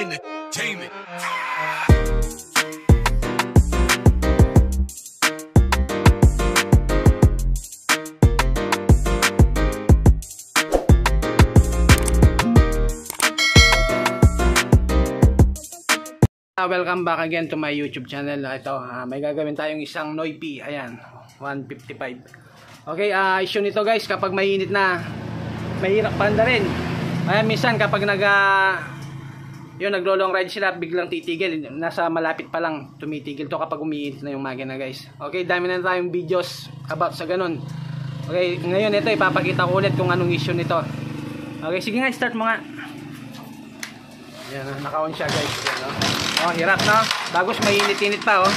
Entertainment. Welcome back again to my YouTube channel. Ito, may gagawin tayong isang Noipi. Ayan, 155. Okay, issue nito guys, kapag mainit na, mahirap panda rin. Ayan, minsan kapag naglo-long ride sila, biglang titigil. Nasa malapit pa lang, tumitigil to kapag umiinit na yung makina guys. Okay, dami na tayong videos about sa ganun. Okay, ngayon ito, ipapakita ko ulit kung anong issue nito. Okay, sige nga, start mo nga. Ayan, naka-on siya guys. Ayan, oh, hirap na. Bagos mainit-init pa, oh.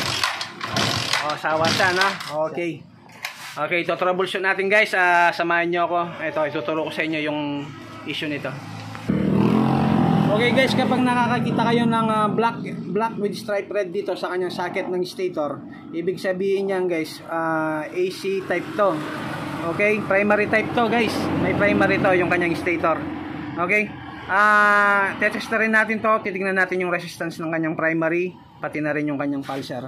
Oh, sawa siya, no? Okay. Okay, ito troubleshoot natin, guys. Samahan nyo ako. Ito, ituturo ko sa inyo yung issue nito. Okay, guys, kapag nakakakita kayo ng black with stripe red dito sa kanyang socket ng stator, ibig sabihin niyan, guys, AC type to. Okay, primary type to, guys. May primary to yung kanyang stator. Okay? Tetestarin natin to, titignan natin yung resistance ng kanyang primary, pati na rin yung kanyang pulser.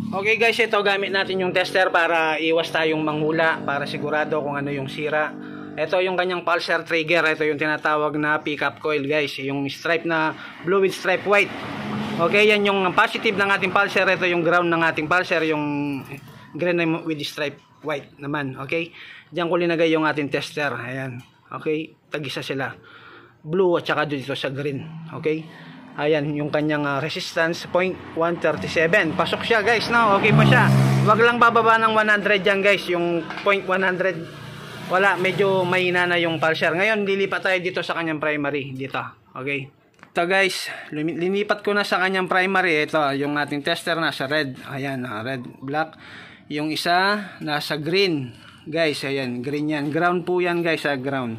Okay guys, ito gamit natin yung tester para iwas tayong manghula, para sigurado kung ano yung sira. Ito yung kanyang pulser trigger, ito yung tinatawag na pickup coil guys, yung stripe na blue with stripe white. Okay, yan yung positive ng ating pulser, ito yung ground ng ating pulser, yung green with stripe white naman. Okay, diyan ko linagay yung ating tester. Ayan, okay, tag-isa sila, blue at saka dito sa green. Okay, ayan yung kanyang resistance 0.137. Pasok siya guys, no? Okay pa siya. Wag lang bababa ng 100 yan guys, yung 0.100 wala, medyo mahina na yung pulser. Ngayon lilipat tayo dito sa kanyang primary dito. Okay, ito guys, linipat ko na sa kanyang primary. Ito yung ating tester nasa red. Ayan, red, black. Yung isa nasa green guys. Ayan, green yan. Ground po yan guys, ground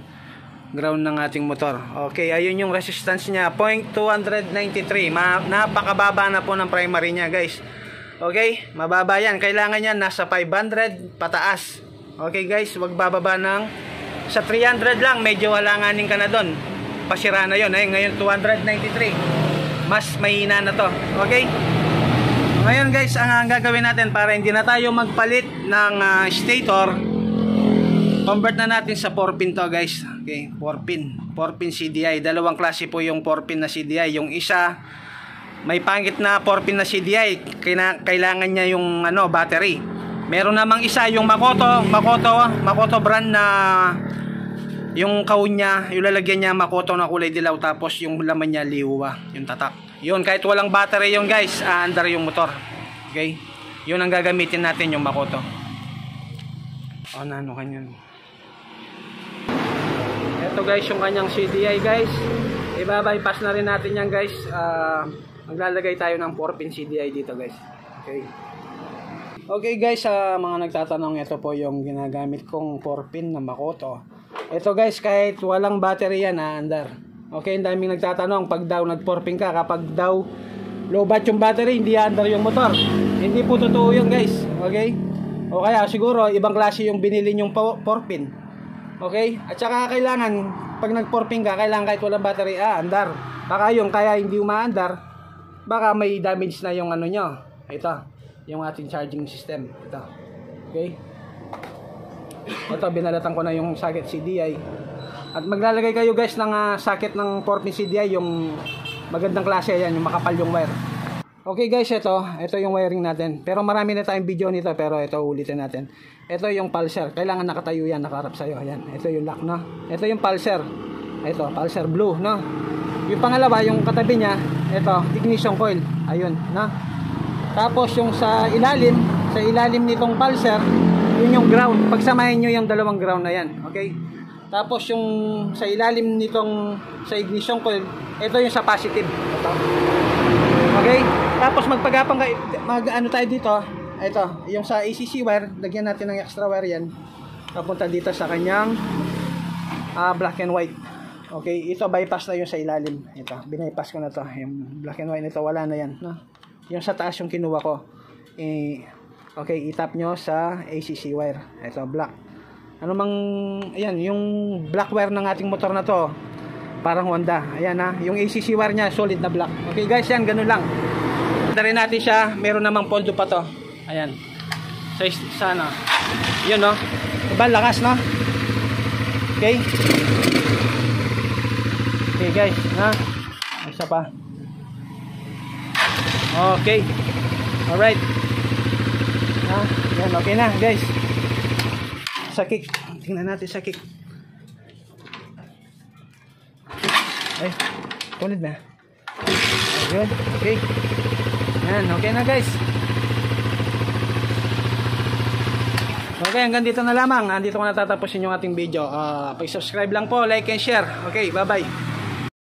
ng ating motor. Okay, ayun yung resistance niya, 0.293. Napakababa na po ng primary niya guys. Okay, mababa yan. Kailangan yan nasa 500 pataas. Okay guys, wag bababa ng sa 300 lang, medyo halanganin ka na doon, pasira na yun. Ngayon 293, mas mahina na to. Okay, ngayon guys, ang gagawin natin para hindi na tayo magpalit ng stator, convert na natin sa 4-pin to guys. Okay, 4-pin CDI. Dalawang klase po yung 4-pin na CDI. Yung isa may pangit na 4-pin na CDI, kailangan niya yung battery. Meron namang isa yung Makoto brand na yung kahon niya, yung lalagyan niya Makoto na kulay dilaw, tapos yung laman niya liwa, yung tatak. Yun, kahit walang battery yun guys, under yung motor. Okay, yun ang gagamitin natin, yung Makoto. Oh, ano kanyan. Ito guys yung kanyang CDI guys. Iba-bypass na rin natin yan guys. Maglalagay tayo ng 4-pin CDI dito guys. Okay. Okay guys, mga nagtatanong, ito po yung ginagamit kong 4-pin na Makoto. Ito guys, kahit walang battery yan, under. Okay, ang daming nagtatanong, pag daw nag 4-pin ka, kapag daw low bat yung battery, hindi under yung motor. Hindi po totoo yun guys. Okay? O kaya siguro ibang klase yung binili yung 4-pin. Okay? At saka kailangan pag nag 4-pin ka, kailangan kahit walang battery, andar. Baka yung kaya hindi umaandar, baka may damage na yung ano nyo. Ito, yung ating charging system. Ito. Okay? Ito, binalatan ko na yung socket CDI. At maglalagay kayo guys ng socket ng 4-pin CDI, yung magandang klase yan, yung makapal yung wire. Okay guys, ito yung wiring natin. Pero marami na tayong video nito, pero ito ulitin natin. Ito yung pulser. Kailangan nakatayo yan, nakaharap sa'yo. Ayan, ito yung lock, no? Ito yung pulser. Ito, pulser blue, no? Yung pangalawa, yung katabi niya, ito, ignition coil. Ayun, no? Tapos yung sa ilalim nitong pulser, yun yung ground. Pagsamahin nyo yung dalawang ground na yan. Okay? Tapos yung sa ilalim nitong sa ignition coil, ito yung sa positive. Ito. Okay? Tapos magpagapang tayo dito. Ito, yung sa ACC wire, lagyan natin ng extra wire yan. Papunta dito sa kanyang black and white. Okay, ito bypass na yung sa ilalim. Ito, binypass ko na to. Yung black and white nito, wala na yan, no? Yung sa taas yung kinuha ko. Okay, itap nyo sa ACC wire. Ito, black. Ano mang, ayan, yung black wire ng ating motor na to, Parang Honda. Ayan ha. Yung ACC wire niya, solid na black. Okay guys, yan. Ganun lang. Punta rin natin siya. Meron namang poldo pa to. Ayan. Sa ano. Yun no. Diba? Lakas no. Okay. Okay guys. Ha. Isa pa. Okay. Alright. Ha. Yan. Okay na guys. Sa kick. Tingnan natin sa kick. Ay, tulid na. Ayun, okay. Yan, okay na guys. Okay, hanggang dito na lamang. Andito ko natatapusin yung ating video. Pag-subscribe lang po, like and share. Okay, bye-bye.